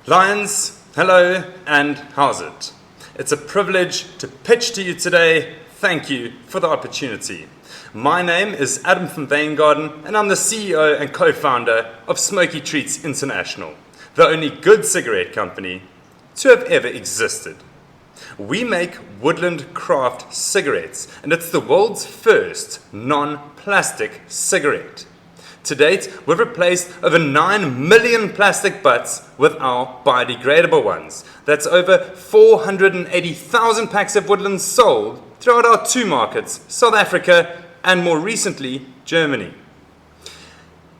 Lions, hello and how's it? It's a privilege to pitch to you today. Thank you for the opportunity. My name is Adam from Wyngaarden and I'm the CEO and co-founder of Smokey Treats International, the only good cigarette company to have ever existed. We make Woodland Craft Cigarettes and it's the world's first non-plastic cigarette. To date, we've replaced over 9 million plastic butts with our biodegradable ones. That's over 480,000 packs of Woodlands sold throughout our two markets, South Africa and more recently, Germany.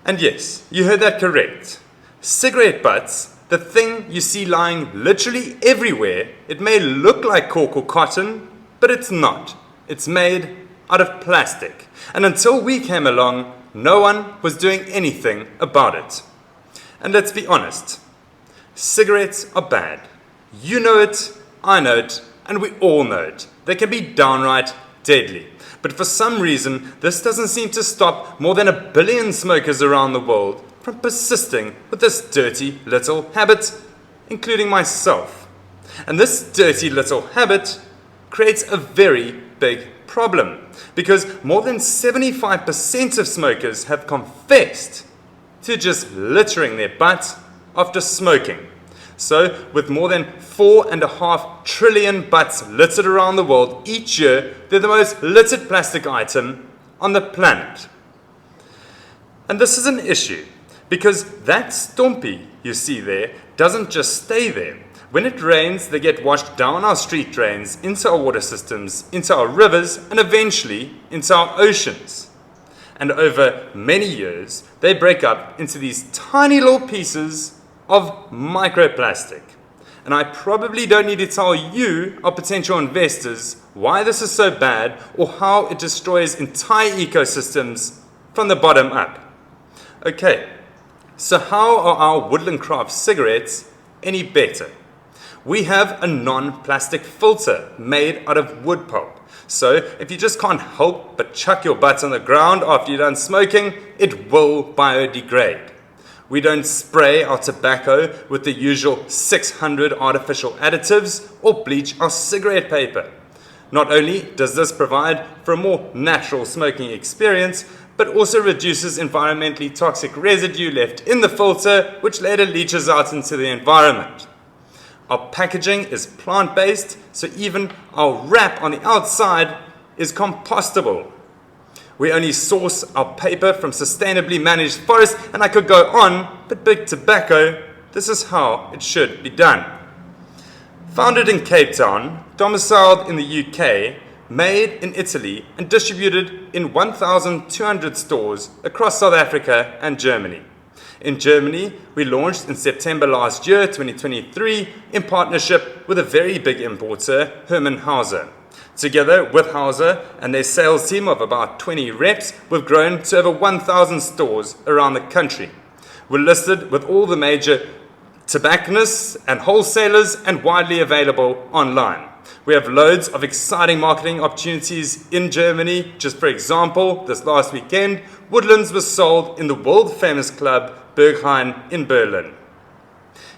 And yes, you heard that correct. Cigarette butts, the thing you see lying literally everywhere, it may look like cork or cotton, but it's not. It's made out of plastic. And until we came along, no one was doing anything about it. And let's be honest, cigarettes are bad. You know it, I know it, and we all know it. They can be downright deadly. But for some reason, this doesn't seem to stop more than 1 billion smokers around the world from persisting with this dirty little habit, including myself. And this dirty little habit creates a very big problem because more than 75% of smokers have confessed to just littering their butt after smoking. So with more than 4.5 trillion butts littered around the world each year, they're the most littered plastic item on the planet. And this is an issue because that stompy you see there doesn't just stay there. When it rains, they get washed down our street drains, into our water systems, into our rivers, and eventually into our oceans. And over many years, they break up into these tiny little pieces of microplastic. And I probably don't need to tell you, our potential investors, why this is so bad or how it destroys entire ecosystems from the bottom up. Okay, so how are our Woodland Craft cigarettes any better? We have a non-plastic filter made out of wood pulp. So if you just can't help but chuck your butt on the ground after you're done smoking, it will biodegrade. We don't spray our tobacco with the usual 600 artificial additives or bleach our cigarette paper. Not only does this provide for a more natural smoking experience, but also reduces environmentally toxic residue left in the filter, which later leaches out into the environment. Our packaging is plant-based, so even our wrap on the outside is compostable. We only source our paper from sustainably managed forests, and I could go on, but big tobacco, this is how it should be done. Founded in Cape Town, domiciled in the UK, made in Italy, and distributed in 1,200 stores across South Africa and Germany. In Germany, we launched in September last year, 2023, in partnership with a very big importer, Hermann Hauser. Together with Hauser and their sales team of about 20 reps, we've grown to over 1,000 stores around the country. We're listed with all the major tobacconists and wholesalers and widely available online. We have loads of exciting marketing opportunities in Germany. Just for example, this last weekend, Woodlands was sold in the world-famous club Wyngaarden in Berlin.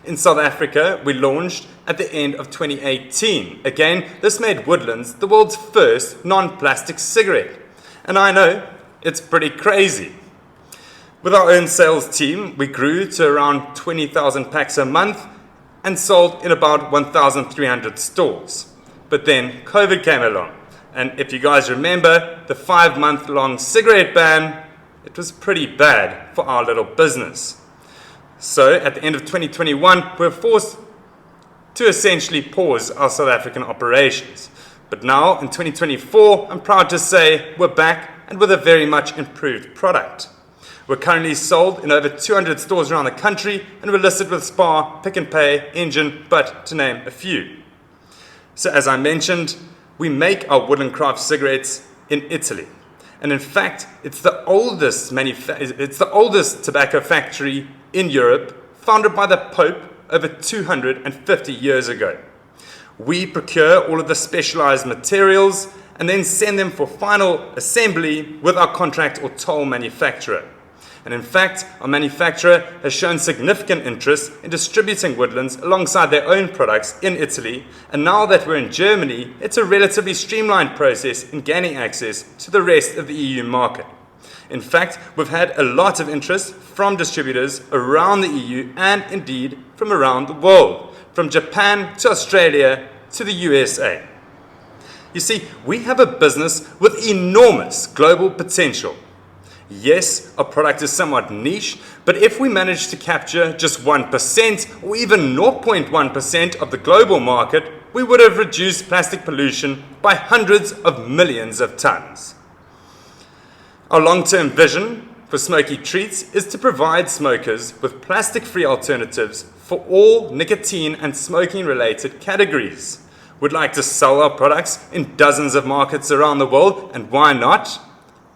In South Africa, we launched at the end of 2018. Again, this made Woodlands the world's first non-plastic cigarette. And I know, it's pretty crazy. With our own sales team, we grew to around 20,000 packs a month and sold in about 1,300 stores. But then COVID came along. And if you guys remember, the 5-month-long cigarette ban, it was pretty bad for our little business. So at the end of 2021, we were forced to essentially pause our South African operations. But now in 2024, I'm proud to say we're back and with a very much improved product. We're currently sold in over 200 stores around the country and we're listed with Spar, Pick n Pay, Engine, but to name a few. So as I mentioned, we make our Woodland Craft cigarettes in Italy. And in fact, it's the oldest tobacco factory in Europe, founded by the Pope over 250 years ago. We procure all of the specialized materials and then send them for final assembly with our contract or toll manufacturer. And in fact, our manufacturer has shown significant interest in distributing Woodlands alongside their own products in Italy, and now that we're in Germany, it's a relatively streamlined process in gaining access to the rest of the EU market. In fact, we've had a lot of interest from distributors around the EU and indeed from around the world, from Japan to Australia to the USA. You see, we have a business with enormous global potential. Yes, our product is somewhat niche, but if we manage to capture just 1% or even 0.1% of the global market, we would have reduced plastic pollution by hundreds of millions of tons. Our long-term vision for Smokey Treats is to provide smokers with plastic-free alternatives for all nicotine and smoking-related categories. We'd like to sell our products in dozens of markets around the world, and why not?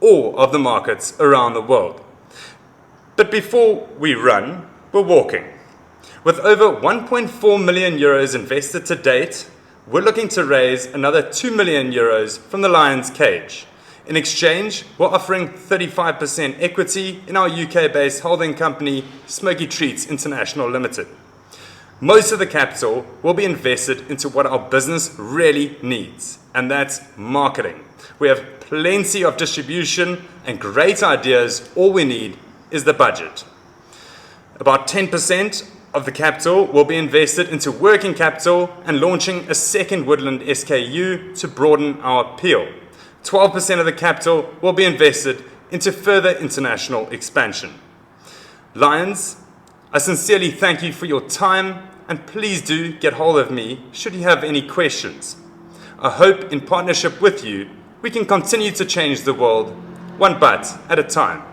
All of the markets around the world. But before we run, we're walking. With over 1.4 million euros invested to date, we're looking to raise another 2 million euros from the Lion's Cage. In exchange, we're offering 35% equity in our UK-based holding company, Smokey Treats International Limited. Most of the capital will be invested into what our business really needs, and that's marketing. We have plenty of distribution and great ideas. All we need is the budget. About 10% of the capital will be invested into working capital and launching a second Woodland SKU to broaden our appeal. 12% of the capital will be invested into further international expansion. Lions, I sincerely thank you for your time, and please do get hold of me should you have any questions. I hope in partnership with you, we can continue to change the world one bite at a time.